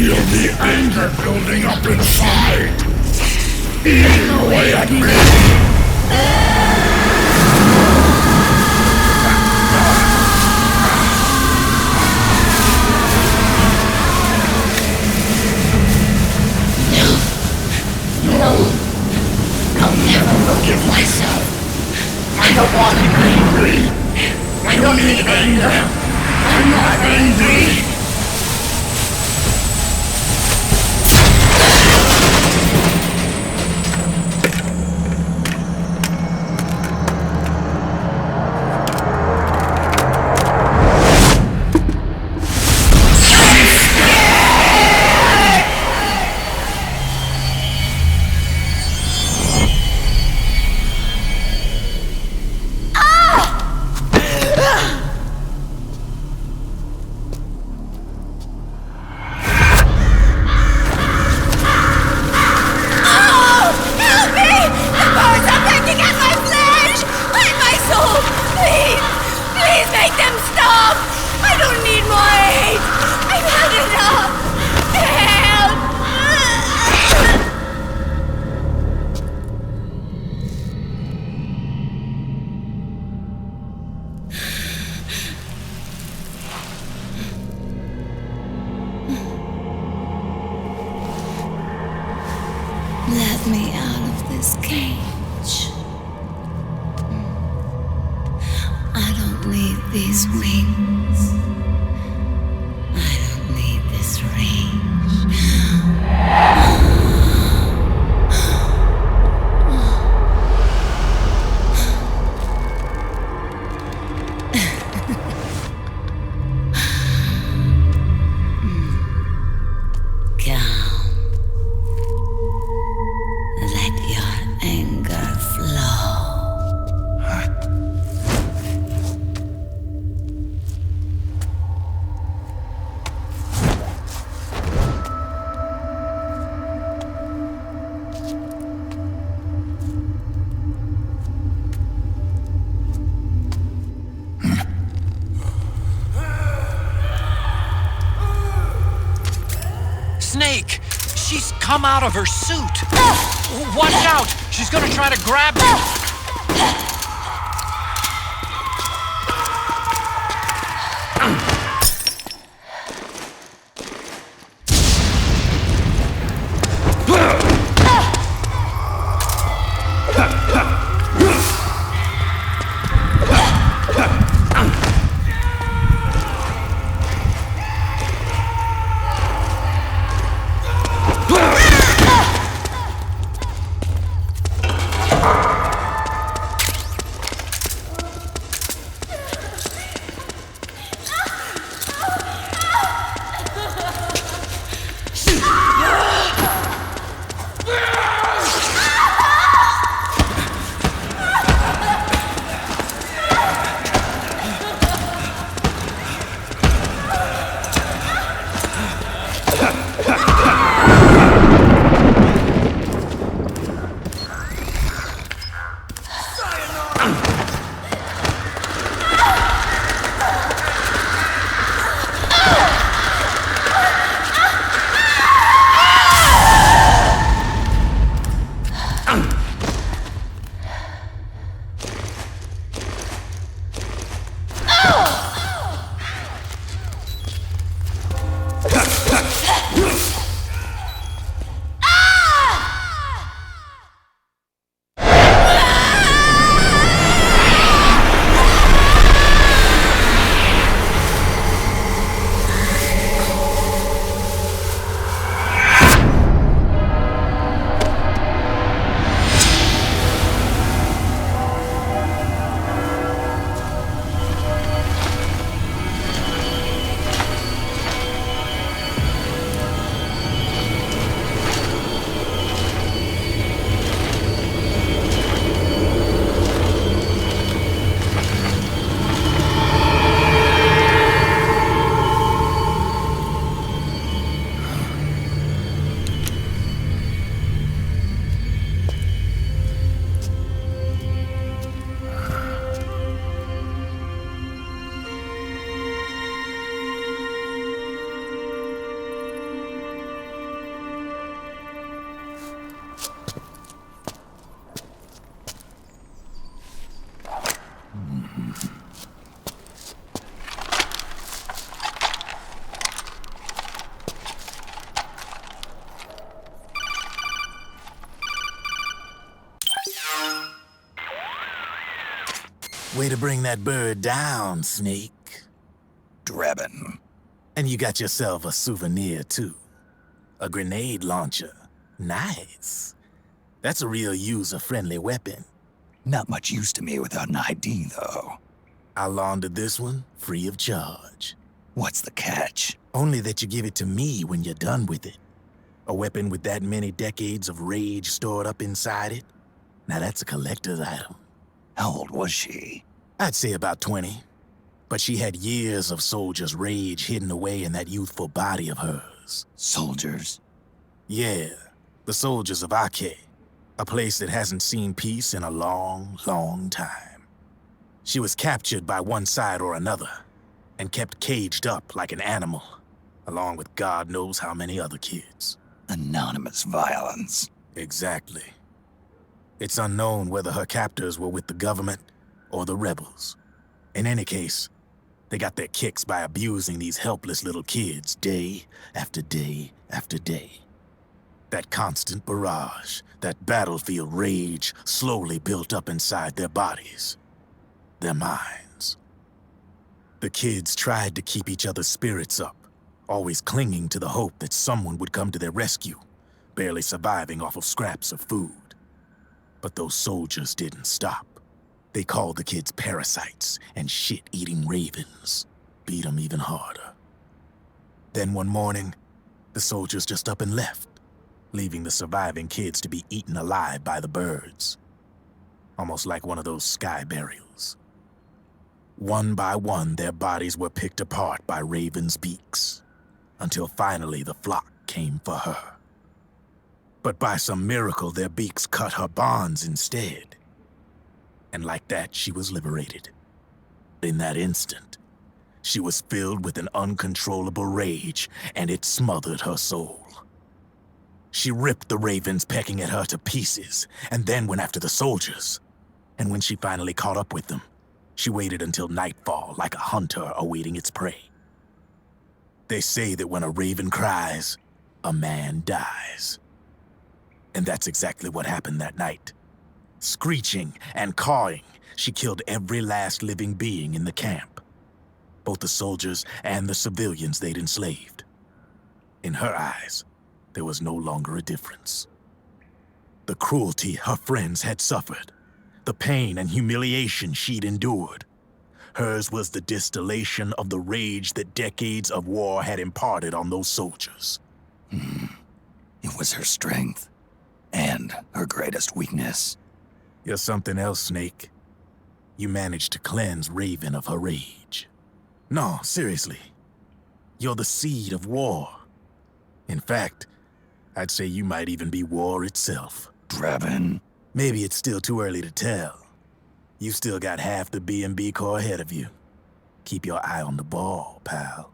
feel the anger building up inside, eating away at me. I'll never forgive myself. I don't want to be angry. I don't need anger. I'm not angry. Make them stop! I don't need more aid! I've had enough! Help! Let me out of this cage. I don't need these wings. I don't need this range. Calm. Let your anger flow. Snake! She's come out of her suit! Watch out! She's gonna try to grab you! Way to bring that bird down, Snake. Drabbin'. And you got yourself a souvenir, too. A grenade launcher. Nice. That's a real user-friendly weapon. Not much use to me without an ID, though. I'll launder this one free of charge. What's the catch? Only that you give it to me when you're done with it. A weapon with that many decades of rage stored up inside it? Now that's a collector's item. How old was she? I'd say about 20. But she had years of soldiers' rage hidden away in that youthful body of hers. Soldiers? Yeah, the soldiers of Ake. A place that hasn't seen peace in a long, long time. She was captured by one side or another, and kept caged up like an animal, along with God knows how many other kids. Anonymous violence. Exactly. It's unknown whether her captors were with the government or the rebels. In any case, they got their kicks by abusing these helpless little kids day after day after day. That constant barrage, that battlefield rage slowly built up inside their bodies, their minds. The kids tried to keep each other's spirits up, always clinging to the hope that someone would come to their rescue, barely surviving off of scraps of food. But those soldiers didn't stop. They called the kids parasites and shit-eating ravens, beat them even harder. Then one morning, the soldiers just up and left, leaving the surviving kids to be eaten alive by the birds. Almost like one of those sky burials. One by one, their bodies were picked apart by ravens' beaks, until finally the flock came for her. But by some miracle, their beaks cut her bonds instead. And like that, she was liberated. In that instant, she was filled with an uncontrollable rage, and it smothered her soul. She ripped the ravens pecking at her to pieces, and then went after the soldiers. And when she finally caught up with them, she waited until nightfall like a hunter awaiting its prey. They say that when a raven cries, a man dies. And that's exactly what happened that night. Screeching and cawing, she killed every last living being in the camp. Both the soldiers and the civilians they'd enslaved. In her eyes, there was no longer a difference. The cruelty her friends had suffered, the pain and humiliation she'd endured. Hers was the distillation of the rage that decades of war had imparted on those soldiers. It was her strength, and her greatest weakness. You're something else, Snake. You managed to cleanse Raven of her rage. No, seriously. You're the seed of war. In fact, I'd say you might even be war itself. Draven. Maybe it's still too early to tell. You've still got half the B&B Corps ahead of you. Keep your eye on the ball, pal.